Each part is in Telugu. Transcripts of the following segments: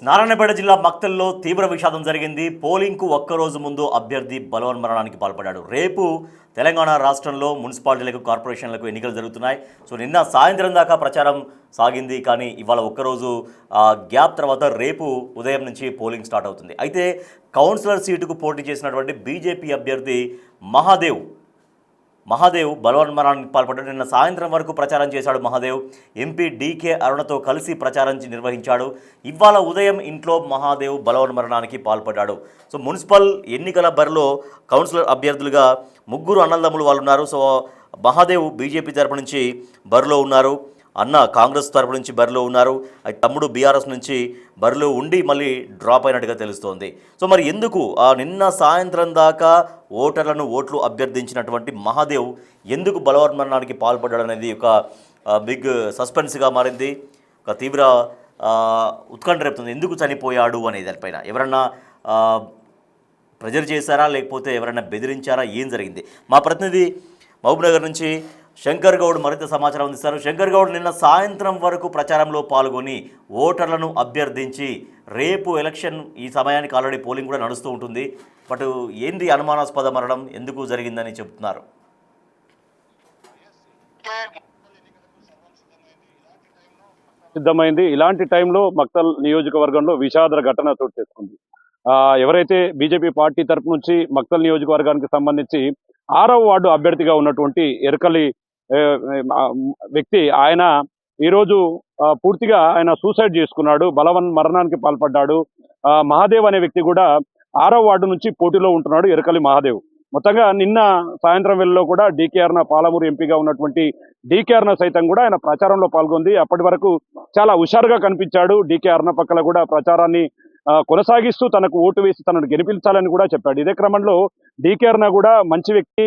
నారాయణపేట జిల్లా మక్తల్లో తీవ్ర విషాదం జరిగింది. పోలింగ్కు ఒక్కరోజు ముందు అభ్యర్థి బలవన్మరణానికి పాల్పడ్డాడు. రేపు తెలంగాణ రాష్ట్రంలో మున్సిపాలిటీలకు, కార్పొరేషన్లకు ఎన్నికలు జరుగుతున్నాయి. సో నిన్న సాయంత్రం దాకా ప్రచారం సాగింది. కానీ ఇవాళ ఒక్కరోజు గ్యాప్ తర్వాత రేపు ఉదయం నుంచి పోలింగ్ స్టార్ట్ అవుతుంది. అయితే కౌన్సిలర్ సీటుకు పోటీ చేసినటువంటి బీజేపీ అభ్యర్థి మహాదేవ్ బలవన్మరణానికి పాల్పడ్డాడు. నిన్న సాయంత్రం వరకు ప్రచారం చేశాడు. మహాదేవ్ ఎంపీ డీకే అరుణతో కలిసి ప్రచారం నిర్వహించాడు. ఇవాళ ఉదయం ఇంట్లో మహాదేవ్ బలవన్మరణానికి పాల్పడ్డాడు. సో మున్సిపల్ ఎన్నికల బరిలో కౌన్సిలర్ అభ్యర్థులుగా ముగ్గురు అన్నదమ్ములు వాళ్ళు ఉన్నారు. సో మహాదేవ్ బీజేపీ తరపు నుంచి బరిలో ఉన్నారు, అన్న కాంగ్రెస్ తరపు నుంచి బరిలో ఉన్నారు, తమ్ముడు బీఆర్ఎస్ నుంచి బరిలో ఉండి మళ్ళీ డ్రాప్ అయినట్టుగా తెలుస్తోంది. సో మరి ఎందుకు నిన్న సాయంత్రం దాకా ఓట్లు అభ్యర్థించినటువంటి మహాదేవ్ ఎందుకు బలవన్మరణానికి పాల్పడ్డాడు అనేది ఒక బిగ్ సస్పెన్స్గా మారింది. ఒక తీవ్ర ఉత్కంఠ రేపుతుంది. ఎందుకు చనిపోయాడు అనే దానిపైన ఎవరన్నా ప్రెజర్ చేశారా, లేకపోతే ఎవరైనా బెదిరించారా, ఏం జరిగింది? మా ప్రతినిధి మహబూబ్నగర్ నుంచి శంకర్ గౌడ్ మరింత సమాచారం అందిస్తారు. శంకర్ గౌడ్ నిన్న సాయంత్రం వరకు ప్రచారంలో పాల్గొని ఓటర్లను అభ్యర్థించి రేపు ఎలక్షన్ ఈ సమయానికి ఆల్రెడీ పోలింగ్ కూడా నడుస్తూ ఉంటుంది. బట్ ఏంటి అనుమానాస్పద మరణం ఎందుకు జరిగిందని చెబుతున్నారు? సిద్ధమైంది. ఇలాంటి టైంలో మక్తల్ నియోజకవర్గంలో విషాద ఘటన చోటు చేసుకుంది. ఎవరైతే బీజేపీ పార్టీ తరపు నుంచి మక్తల్ నియోజకవర్గానికి సంబంధించి 6వ వార్డు అభ్యర్థిగా ఉన్నటువంటి ఎరకలి వ్యక్తి, ఆయన ఈరోజు పూర్తిగా ఆయన సూసైడ్ చేసుకున్నాడు, మరణానికి పాల్పడ్డాడు. మహాదేవ్ అనే వ్యక్తి కూడా 6వ వార్డు నుంచి పోటీలో ఉంటున్నాడు, ఎరకలి మహాదేవ్. మొత్తంగా నిన్న సాయంత్రం వేళలో కూడా డీకే అరుణ, పాలమూరు ఎంపీగా ఉన్నటువంటి డీకే అరుణ సైతం కూడా ఆయన ప్రచారంలో పాల్గొంది. అప్పటి వరకు చాలా హుషారుగా కనిపించాడు. డీకే అరుణ పక్కన కూడా ప్రచారాన్ని కొనసాగిస్తూ తనకు ఓటు వేసి తనను గెలిపించాలని కూడా చెప్పాడు. ఇదే క్రమంలో డీకే అరుణ కూడా మంచి వ్యక్తి,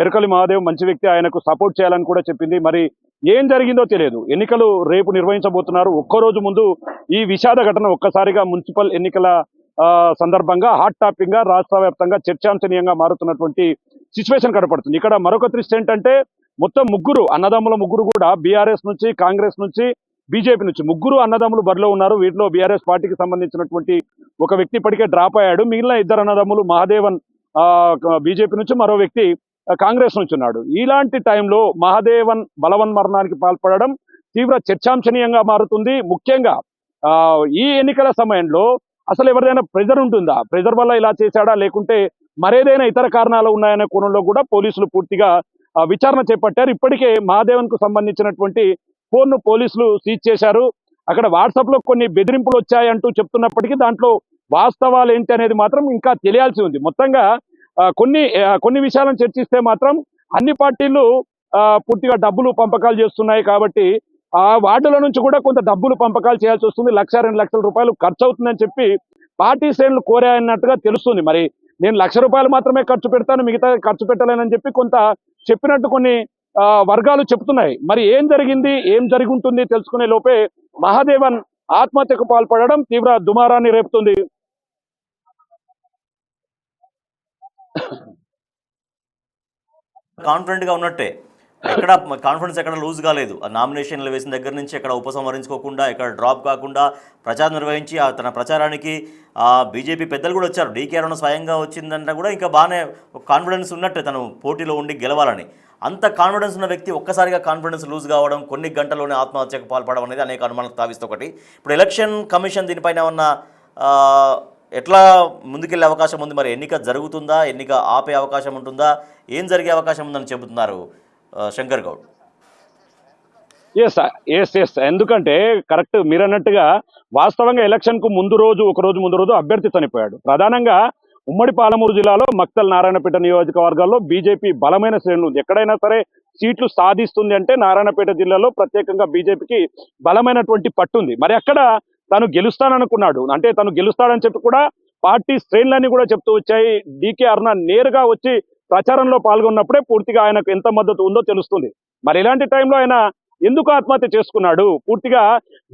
ఎరకలి మహాదేవ్ మంచి వ్యక్తి, ఆయనకు సపోర్ట్ చేయాలని కూడా చెప్పింది. మరి ఏం జరిగిందో తెలియదు. ఎన్నికలు రేపు నిర్వహించబోతున్నారు. ఒక్కరోజు ముందు ఈ విషాద ఘటన ఒక్కసారిగా మున్సిపల్ ఎన్నికల సందర్భంగా హాట్ టాపిక్ గా రాష్ట్ర వ్యాప్తంగా చర్చాంశనీయంగా మారుతున్నటువంటి సిచ్యువేషన్ కనపడుతుంది. ఇక్కడ మరొక ట్విస్ట్ ఏంటంటే, మొత్తం ముగ్గురు అన్నదమ్ముల ముగ్గురు కూడా బీఆర్ఎస్ నుంచి, కాంగ్రెస్ నుంచి, బీజేపీ నుంచి ముగ్గురు అన్నదమ్ములు బరిలో ఉన్నారు. వీటిలో బీఆర్ఎస్ పార్టీకి సంబంధించినటువంటి ఒక వ్యక్తి ఇప్పటికే డ్రాప్ అయ్యాడు. మిగిలిన ఇద్దరు అన్నదమ్ములు మహాదేవన్ బీజేపీ నుంచి, మరో వ్యక్తి కాంగ్రెస్ నుంచి ఉన్నాడు. ఇలాంటి టైంలో మహాదేవన్ బలవన్మరణానికి పాల్పడడం తీవ్ర చర్చాంశనీయంగా మారుతుంది. ముఖ్యంగా ఈ ఎన్నికల సమయంలో అసలు ఎవరిదైనా ప్రెజర్ ఉంటుందా, ప్రెజర్ వల్ల ఇలా చేశాడా, లేకుంటే మరేదైనా ఇతర కారణాలు ఉన్నాయనే కోణంలో కూడా పోలీసులు పూర్తిగా విచారణ చేపట్టారు. ఇప్పటికే మహాదేవన్ కు సంబంధించినటువంటి ఫోన్ ను పోలీసులు సీజ్ చేశారు. అక్కడ వాట్సాప్ లో కొన్ని బెదిరింపులు వచ్చాయంటూ చెప్తున్నప్పటికీ దాంట్లో వాస్తవాలు ఏంటి అనేది మాత్రం ఇంకా తెలియాల్సి ఉంది. మొత్తంగా కొన్ని విషయాలను చర్చిస్తే మాత్రం అన్ని పార్టీలు పూర్తిగా డబ్బులు పంపకాలు చేస్తున్నాయి. కాబట్టి ఆ వార్డుల నుంచి కూడా కొంత డబ్బులు పంపకాలు చేయాల్సి వస్తుంది. 1-2 లక్షల రూపాయలు ఖర్చు అవుతుందని చెప్పి పార్టీ శ్రేణులు కోరాయన్నట్టుగా తెలుస్తుంది. మరి నేను ₹1,00,000 మాత్రమే ఖర్చు పెడతాను, మిగతా ఖర్చు పెట్టలేనని చెప్పి కొంత చెప్పినట్టు కొన్ని వర్గాలు చెప్తున్నాయి. మరి ఏం జరిగింది, ఏం జరిగి ఉంటుంది తెలుసుకునే లోపే మహాదేవన్ ఆత్మహత్యకు పాల్పడడం తీవ్ర దుమారాన్ని రేపుతుంది. కాన్ఫిడెంట్ గా ఉన్నట్టే, ఎక్కడ కాన్ఫిడెన్స్ ఎక్కడ లూజ్ కాలేదు. ఆ నామినేషన్లు వేసిన దగ్గర నుంచి ఎక్కడ ఉపసంహరించుకోకుండా, ఎక్కడ డ్రాప్ కాకుండా ప్రచారం నిర్వహించి తన ప్రచారానికి బీజేపీ పెద్దలు కూడా వచ్చారు. డీకే అరుణ స్వయంగా వచ్చిందంటే కూడా ఇంకా బాగానే కాన్ఫిడెన్స్ ఉన్నట్టే తను పోటీలో ఉండి గెలవాలని. అంత కాన్ఫిడెన్స్ ఉన్న వ్యక్తి ఒక్కసారిగా కాన్ఫిడెన్స్ లూజ్ కావడం, కొన్ని గంటల్లోనే ఆత్మహత్యకు పాల్పడడం అనేది అనేక అనుమానాలకు తావిస్తే ఒకటి. ఇప్పుడు ఎలక్షన్ కమిషన్ దీనిపైన ఉన్న ఎట్లా ముందుకెళ్లే అవకాశం ఉంది? మరి ఎన్నిక జరుగుతుందా, ఎన్నిక ఆపే అవకాశం ఉంటుందా, ఏం జరిగే అవకాశం ఉందని చెబుతున్నారు శంకర్ గౌడ్? ఎస్ ఎందుకంటే కరెక్ట్ మీరు అన్నట్టుగా వాస్తవంగా ఎలక్షన్ కు ఒక రోజు ముందు రోజు అభ్యర్థి చనిపోయాడు. ప్రధానంగా ఉమ్మడి పాలమూరు జిల్లాలో మక్తల్, నారాయణపేట నియోజకవర్గాల్లో బీజేపీ బలమైన శ్రేణులు ఉంది. ఎక్కడైనా సరే సీట్లు సాధిస్తుంది అంటే నారాయణపేట జిల్లాలో ప్రత్యేకంగా బీజేపీకి బలమైనటువంటి పట్టుంది. మరి అక్కడ తను గెలుస్తాననుకున్నాడు, అంటే తను గెలుస్తాడని చెప్పి కూడా పార్టీ శ్రేణులన్నీ కూడా చెప్తూ వచ్చాయి. డీకే అరుణ నేరుగా వచ్చి ప్రచారంలో పాల్గొన్నప్పుడే పూర్తిగా ఆయనకు ఎంత మద్దతు ఉందో తెలుస్తుంది. మరి ఇలాంటి టైంలో ఆయన ఎందుకు ఆత్మహత్య చేసుకున్నాడు? పూర్తిగా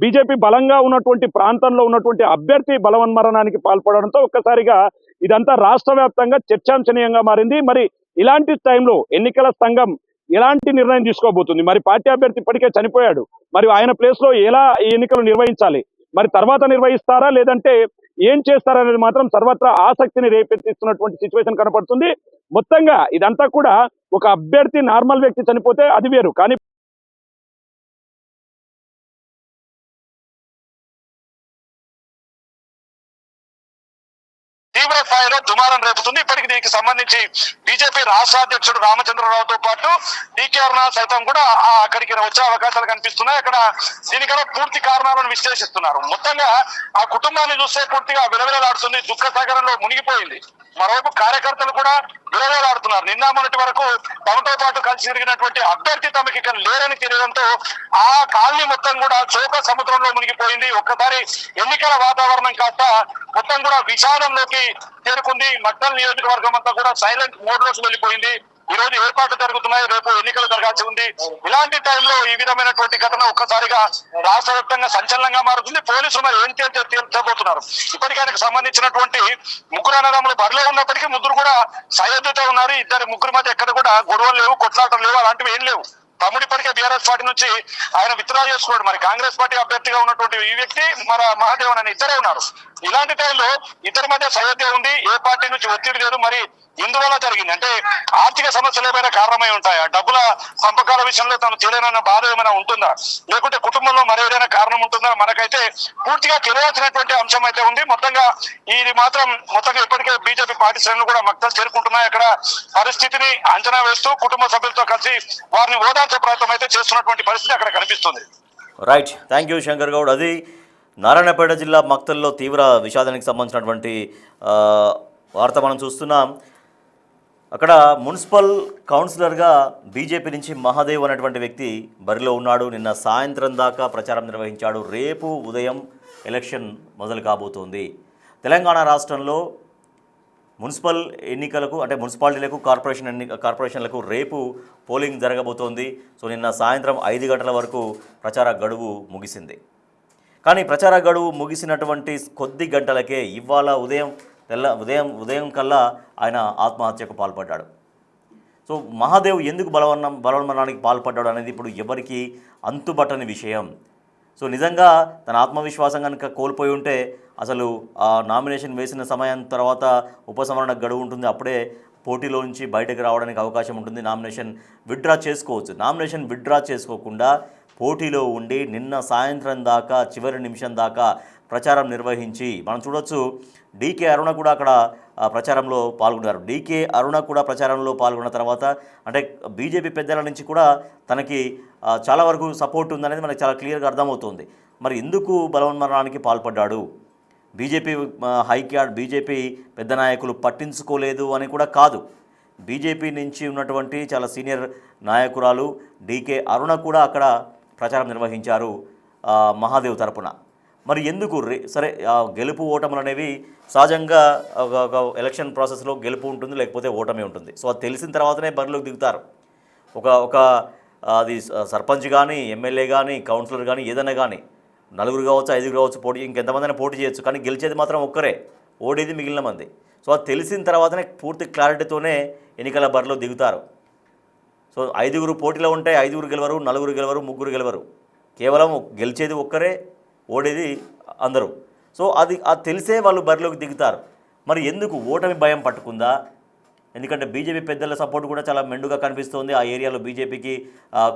బీజేపీ బలంగా ఉన్నటువంటి ప్రాంతంలో ఉన్నటువంటి అభ్యర్థి బలవన్మరణానికి పాల్పడడంతో ఒక్కసారిగా ఇదంతా రాష్ట్ర వ్యాప్తంగా చర్చాంశనీయంగా మారింది. మరి ఇలాంటి టైంలో ఎన్నికల సంఘం ఎలాంటి నిర్ణయం తీసుకోబోతుంది? మరి పార్టీ అభ్యర్థి ఇప్పటికే చనిపోయాడు, మరి ఆయన ప్లేస్ లో ఎలా ఈ ఎన్నికలు నిర్వహించాలి? మరి తర్వాత నిర్వహిస్తారా లేదంటే ఏం చేస్తారనేది మాత్రం సర్వత్రా ఆసక్తిని రేపెత్తిస్తున్నటువంటి సిచ్యువేషన్ కనపడుతుంది. మొత్తంగా ఇదంతా కూడా ఒక అభ్యర్థి నార్మల్ వ్యక్తి చనిపోతే అది వేరు, కానీ తీవ్ర స్థాయిలో దుమారం రేపుతుంది. ఇప్పటికి దీనికి సంబంధించి బీజేపీ రాష్ట్ర అధ్యక్షుడు రామచంద్రరావుతో పాటు డీకే అరుణ సైతం కూడా అక్కడికి వచ్చే అవకాశాలు కనిపిస్తున్నాయి. అక్కడ దీనికన్నా పూర్తి కారణాలను విశ్లేషిస్తున్నారు. మొత్తంగా ఆ కుటుంబాన్ని చూస్తే పూర్తిగా విలవిలలాడుతుంది, దుఃఖ సాగరంలో మునిగిపోయింది. మరోవైపు కార్యకర్తలు కూడా విలవిలలాడుతున్నారు. నిన్న మొన్నటి వరకు తమతో పాటు కలిసి తిరిగినటువంటి అభ్యర్థి తమకి ఇక్కడ లేరని తెలియడంతో ఆ కాలనీ మొత్తం కూడా శోక సముద్రంలో మునిగిపోయింది. ఒక్కసారి ఎన్నికల వాతావరణం కాస్త మొత్తం కూడా విషాదంలోకి చేరుకుంది. మక్తల్ నియోజకవర్గం అంతా కూడా సైలెంట్ మోడ్ లోకి వెళ్ళిపోయింది. ఈ రోజు ఏర్పాట్లు జరుగుతున్నాయి, రేపు ఎన్నికలు జరగాల్సి ఉంది. ఇలాంటి టైంలో ఈ విధమైనటువంటి ఘటన ఒక్కసారిగా రాష్ట్ర వ్యాప్తంగా సంచలనంగా మారుతుంది. పోలీసులు మరి ఏం తేల్చబోతున్నారు? ఇప్పటికే ఆయనకు సంబంధించినటువంటి ముగ్గురు అన్నదమ్ములు బరిలో ఉన్నప్పటికీ ముగ్గురు కూడా సయోధ్యతో ఉన్నారు. ఇద్దరు ముగ్గురు మధ్య ఎక్కడ కూడా గొడవలు లేవు, కొట్లాటలు లేవు, అలాంటివి ఏం లేవు. తమ్ముడు ఇప్పటికే బీఆర్ఎస్ పార్టీ నుంచి ఆయన విత్డ్రా చేసుకున్నాడు. మరి కాంగ్రెస్ పార్టీ అభ్యర్థిగా ఉన్నటువంటి ఈ వ్యక్తి మన మహాదేవన్ అని ఇద్దరే ఉన్నారు. ఇలాంటి టైంలో ఇద్దరి మధ్య సయోధ్య ఉంది, ఏ పార్టీ నుంచి ఒత్తిడి లేదు. మరి ఎందువల్ల జరిగింది అంటే ఆర్థిక సమస్యలు ఏమైనా కారణమై ఉంటాయా? డబ్బుల పంపకాల విషయంలో తను తెలియనన్న బాధ ఏమైనా ఉంటుందా? లేకుంటే కుటుంబంలో మరేదైనా కారణం ఉంటుందా? మనకైతే పూర్తిగా తెలియాల్సినటువంటి అంశం అయితే ఉంది. మొత్తంగా ఇది మాత్రం మొత్తంగా ఇప్పటికే బీజేపీ పార్టీ శ్రేణులు కూడా మక్తలు చేరుకుంటున్నాయి. అక్కడ పరిస్థితిని అంచనా వేస్తూ కుటుంబ సభ్యులతో కలిసి వారిని ఓదార్చే ప్రయత్నం అయితే చేస్తున్నటువంటి పరిస్థితి అక్కడ కనిపిస్తుంది. Right, thank you Shankar Goud. అది నారాయణపేట జిల్లా మక్తల్లో తీవ్ర విషాదానికి సంబంధించినటువంటి వార్త మనం చూస్తున్నాం. అక్కడ మున్సిపల్ కౌన్సిలర్గా బీజేపీ నుంచి మహాదేవ్ అనేటువంటి వ్యక్తి బరిలో ఉన్నాడు. నిన్న సాయంత్రం దాకా ప్రచారం నిర్వహించాడు. రేపు ఉదయం ఎలక్షన్ మొదలు కాబోతోంది. తెలంగాణ రాష్ట్రంలో మున్సిపల్ ఎన్నికలకు అంటే మున్సిపాలిటీలకు కార్పొరేషన్లకు రేపు పోలింగ్ జరగబోతోంది. సో నిన్న సాయంత్రం 5 గంటల వరకు ప్రచార గడువు ముగిసింది. కానీ ప్రచార గడువు ముగిసినటువంటి కొద్ది గంటలకే ఇవాళ ఉదయం కల్లా ఆయన ఆత్మహత్యకు పాల్పడ్డాడు. సో మహాదేవ్ ఎందుకు బలవన్మరణానికి పాల్పడ్డాడు అనేది ఇప్పుడు ఎవరికి అంతుబట్టని విషయం. సో నిజంగా తన ఆత్మవిశ్వాసం కనుక కోల్పోయి ఉంటే అసలు ఆ నామినేషన్ వేసిన సమయం తర్వాత ఉపసంహరణ గడువు ఉంటుంది, అప్పుడే పోటీలో నుంచి బయటకు రావడానికి అవకాశం ఉంటుంది, నామినేషన్ విత్డ్రా చేసుకోవచ్చు. నామినేషన్ విత్డ్రా చేసుకోకుండా పోటీలో ఉండి నిన్న సాయంత్రం దాకా చివరి నిమిషం దాకా ప్రచారం నిర్వహించి మనం చూడొచ్చు. డీకే అరుణ కూడా అక్కడ ప్రచారంలో పాల్గొన్నారు. డీకే అరుణ కూడా ప్రచారంలో పాల్గొన్న తర్వాత అంటే బీజేపీ పెద్దల నుంచి కూడా తనకి చాలా వరకు సపోర్ట్ ఉందనేది మనకు చాలా క్లియర్గా అర్థమవుతుంది. మరి ఎందుకు బలవన్మరణానికి పాల్పడ్డాడు? బీజేపీ పెద్ద నాయకులు పట్టించుకోలేదు అని కూడా కాదు. బీజేపీ నుంచి ఉన్నటువంటి చాలా సీనియర్ నాయకురాలు డీకే అరుణ కూడా అక్కడ ప్రచారం నిర్వహించారు మహాదేవ్ తరపున. మరి ఎందుకు సరే గెలుపు ఓటములు అనేవి సహజంగా ఒక ఎలక్షన్ ప్రాసెస్లో గెలుపు ఉంటుంది, లేకపోతే ఓటమి ఉంటుంది. సో అది తెలిసిన తర్వాతనే బరిలోకి దిగుతారు. ఒక అది సర్పంచ్ కానీ, ఎమ్మెల్యే కానీ, కౌన్సిలర్ కానీ, ఏదైనా కానీ 4 కావచ్చు, 5 కావచ్చు, పోటీ ఇంకెంతమందైనా పోటీ చేయొచ్చు. కానీ గెలిచేది మాత్రం ఒక్కరే, ఓడేది మిగిలిన మంది. సో అది తెలిసిన తర్వాతనే పూర్తి క్లారిటీతోనే ఎన్నికల బరిలో దిగుతారు. సో 5 పోటీలో ఉంటే 5 గెలవరు, 4 గెలవరు, 3 గెలవరు. కేవలం గెలిచేది ఒక్కరే, ఓడేది అందరూ. సో అది తెలిసే వాళ్ళు బరిలోకి దిగుతారు. మరి ఎందుకు ఓటమి భయం పట్టుకుందా? ఎందుకంటే బీజేపీ పెద్దల సపోర్ట్ కూడా చాలా మెండుగా కనిపిస్తోంది. ఆ ఏరియాలో బీజేపీకి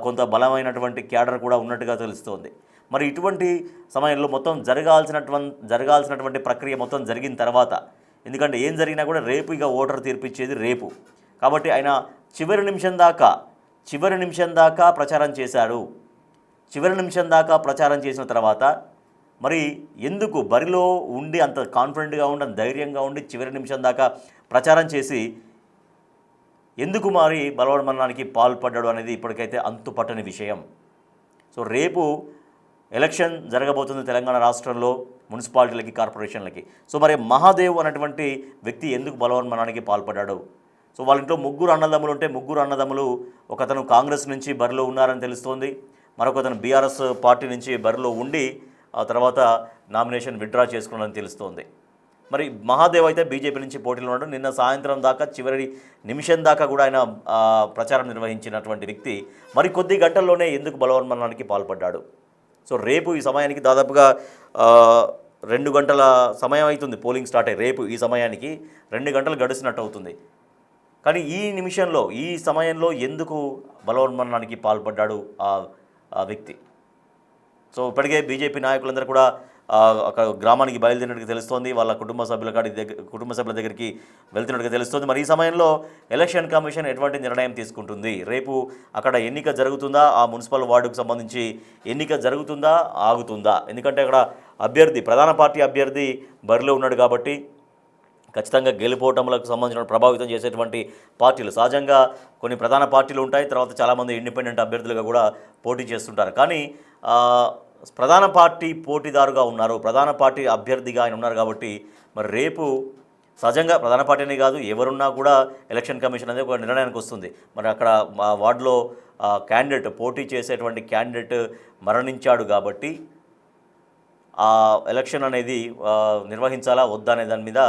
కొంత బలమైనటువంటి క్యాడర్ కూడా ఉన్నట్టుగా తెలుస్తోంది. మరి ఇటువంటి సమయంలో మొత్తం జరగాల్సినటువంటి ప్రక్రియ మొత్తం జరిగిన తర్వాత, ఎందుకంటే ఏం జరిగినా కూడా రేపు ఇక ఓటర్ తీర్పిచ్చేది రేపు కాబట్టి ఆయన చివరి నిమిషం దాకా ప్రచారం చేశాడు. చివరి నిమిషం దాకా ప్రచారం చేసిన తర్వాత మరి ఎందుకు బరిలో ఉండి అంత కాన్ఫిడెంట్గా ఉండి అంత ధైర్యంగా ఉండి చివరి నిమిషం దాకా ప్రచారం చేసి ఎందుకు మరి బలవన్మరణానికి పాల్పడ్డాడు అనేది ఇప్పటికైతే అంతుపట్టని విషయం. సో రేపు ఎలక్షన్ జరగబోతుంది తెలంగాణ రాష్ట్రంలో మున్సిపాలిటీలకి, కార్పొరేషన్లకి. సో మరి మహాదేవ్ అనేటువంటి వ్యక్తి ఎందుకు బలవన్మరణానికి పాల్పడ్డాడు? సో వాళ్ళ ఇంట్లో 3 అన్నదమ్ములు ఉంటే 3 అన్నదమ్ములు ఒకతను కాంగ్రెస్ నుంచి బరిలో ఉన్నారని తెలుస్తోంది, మరొకతను బీఆర్ఎస్ పార్టీ నుంచి బరిలో ఉండి ఆ తర్వాత నామినేషన్ విత్డ్రా చేసుకున్నారని తెలుస్తోంది. మరి మహాదేవ్ అయితే బీజేపీ నుంచి పోటీలో ఉన్నాడు. నిన్న సాయంత్రం దాకా చివరి నిమిషం దాకా కూడా ఆయన ప్రచారం నిర్వహించినటువంటి వ్యక్తి మరి కొద్ది గంటల్లోనే ఎందుకు బలవన్మరణానికి పాల్పడ్డాడు? సో రేపు ఈ సమయానికి దాదాపుగా 2 గంటల సమయం అవుతుంది పోలింగ్ స్టార్ట్ అయ్యి. రేపు ఈ సమయానికి 2 గంటలు గడిచినట్టు అవుతుంది. కానీ ఈ నిమిషంలో ఈ సమయంలో ఎందుకు బలవన్మరణానికి పాల్పడ్డాడు ఆ వ్యక్తి? సో ఇప్పటికే బీజేపీ నాయకులందరూ కూడా అక్కడ గ్రామానికి బయలుదేరినట్టుగా తెలుస్తోంది. వాళ్ళ కుటుంబ సభ్యుల దగ్గరికి వెళ్తున్నట్టుగా తెలుస్తోంది. మరి ఈ సమయంలో ఎలక్షన్ కమిషన్ ఎటువంటి నిర్ణయం తీసుకుంటుంది? రేపు అక్కడ ఎన్నిక జరుగుతుందా? ఆ మున్సిపల్ వార్డుకు సంబంధించి ఎన్నిక జరుగుతుందా, ఆగుతుందా? ఎందుకంటే అక్కడ ప్రధాన పార్టీ అభ్యర్థి బరిలో ఉన్నాడు కాబట్టి ఖచ్చితంగా గెలుపోవటంలకు సంబంధించిన ప్రభావితం చేసేటువంటి పార్టీలు సహజంగా కొన్ని ప్రధాన పార్టీలు ఉంటాయి. తర్వాత చాలామంది ఇండిపెండెంట్ అభ్యర్థులుగా కూడా పోటీ చేస్తుంటారు. కానీ ప్రధాన పార్టీ పోటీదారుగా ఉన్నారు, ప్రధాన పార్టీ అభ్యర్థిగా ఆయన ఉన్నారు కాబట్టి మరి రేపు సహజంగా ప్రధాన పార్టీనే కాదు ఎవరున్నా కూడా ఎలక్షన్ కమిషన్ అనేది ఒక నిర్ణయానికి వస్తుంది. మరి అక్కడ వార్డులో పోటీ చేసేటువంటి క్యాండిడేట్ మరణించాడు కాబట్టి ఆ ఎలక్షన్ అనేది నిర్వహించాలా వద్దా అనే దాని మీద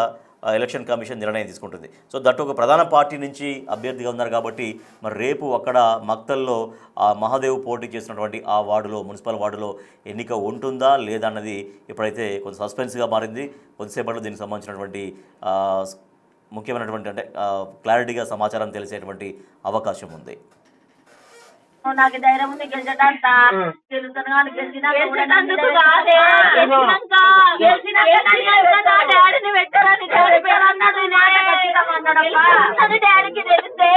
ఎలక్షన్ కమిషన్ నిర్ణయం తీసుకుంటుంది. సో దట్టు ఒక ప్రధాన పార్టీ నుంచి అభ్యర్థిగా ఉన్నారు కాబట్టి మరి రేపు అక్కడ మక్తల్లో మహాదేవ్ పోటీ చేసినటువంటి ఆ వార్డులో మున్సిపల్ వార్డులో ఎన్నిక ఉంటుందా లేదా అన్నది ఇప్పుడైతే కొంచెం సస్పెన్స్గా మారింది. కొద్దిసేపట్లో దీనికి సంబంధించినటువంటి ముఖ్యమైనటువంటి అంటే క్లారిటీగా సమాచారం తెలిసేటువంటి అవకాశం ఉంది. నాకు ధైర్యం ఉంది గెలిచడంతా తెలుస్తాను కానీ డాడీని పెట్టారని డాడీ పేరు అన్నాడు డాడీకి తెలిస్తే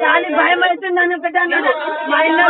కానీ భయం అవుతుందని పెట్టాను మా ఇల్లు